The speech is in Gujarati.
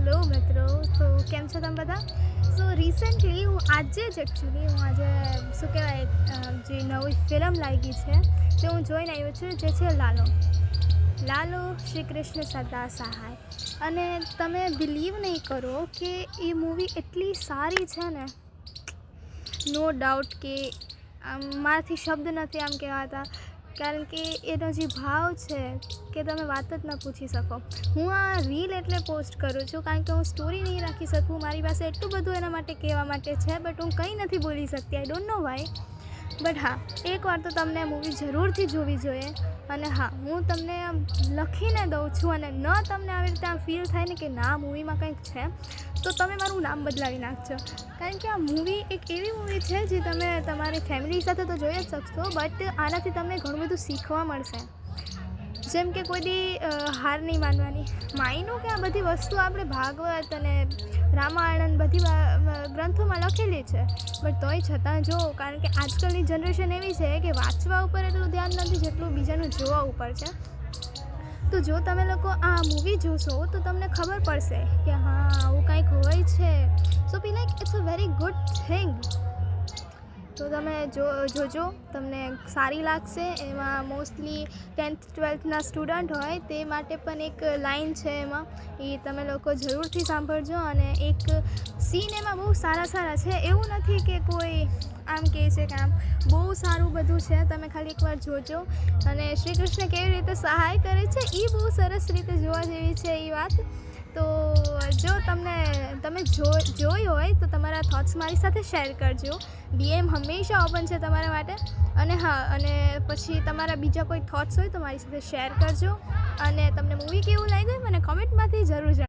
હેલો મિત્રો, તો કેમ છો તમે બધા? સો રિસેન્ટલી હું આજે શું કહેવાય જે નવી ફિલ્મ લાગી છે તે હું જોઈને આવ્યો છું, જે છે લાલો શ્રી કૃષ્ણ સરદાર સહાય. અને તમે બિલીવ નહીં કરો કે એ મૂવી એટલી સારી છે ને, નો ડાઉટ કે મારાથી શબ્દ નથી આમ કહેવાતા, કારણ કે એનો જે ભાવ છે કે તમે વાત જ ન પૂછી શકો. હું આ રીલ એટલે પોસ્ટ કરું છું કારણ કે હું સ્ટોરી નહીં રાખી શકું, મારી પાસે એટલું બધું એના માટે કહેવા માટે છે, બટ હું કંઈ નથી બોલી શકતી. I don't know why. But હા, એકવાર તો તમને આ મૂવી જરૂરથી જોવી જોઈએ. અને હા, હું તમને લખીને દઉં છું, અને ન તમને આવી રીતે આમ ફીલ થાય ને કે ના મૂવીમાં કંઈક છે, તો તમે મારું નામ બદલાવી નાખજો. કારણ કે આ મૂવી એક એવી મૂવી છે જે તમે તમારી ફેમિલી સાથે તો જોઈ જ શકશો, બટ આનાથી તમને ઘણું બધું શીખવા મળશે. જેમ કે કોઈ દી હાર નહીં માનવાની. માયનું કે આ બધી વસ્તુ આપણે ભાગવત અને રામાયણ બધી ગ્રંથોમાં લખેલી છે, બટ તોય છતાં જો, કારણ કે આજકાલની જનરેશન એવી છે કે વાંચવા ઉપર એટલું ધ્યાન નથી જેટલું બીજાનું જોવા ઉપર છે. તો જો તમે લોકો આ મૂવી જોશો તો તમને ખબર પડશે કે હા, આવું કંઈક હોય છે. So be like it's a very good thing. તો તમે જોજો, તમને સારી લાગશે. એમાં મોસ્ટલી 10th 12thના સ્ટુડન્ટ હોય તે માટે પણ એક લાઇન છે એમાં, એ તમે લોકો જરૂરથી સાંભળજો. અને એક સીન એમાં બહુ સારા છે, એવું નથી કે કોઈ આમ કહે છે કે આમ બહુ સારું બધું છે, તમે ખાલી એકવાર જોજો. અને શ્રી કૃષ્ણ કેવી રીતે સહાય કરે છે એ બહુ સરસ રીતે જોવા જેવી છે એ વાત. તો જો તમે જોઈ હોય તો તમારા થોટ્સ મારી સાથે શેર કરજો. DM હંમેશા ઓપન છે તમારા માટે. અને હા, અને પછી તમારા બીજા કોઈ થોટ્સ હોય તો મારી સાથે શેર કરજો. અને તમને મૂવી કેવું લાગ્યું મને કોમેન્ટમાંથી જરૂર જણાવજો.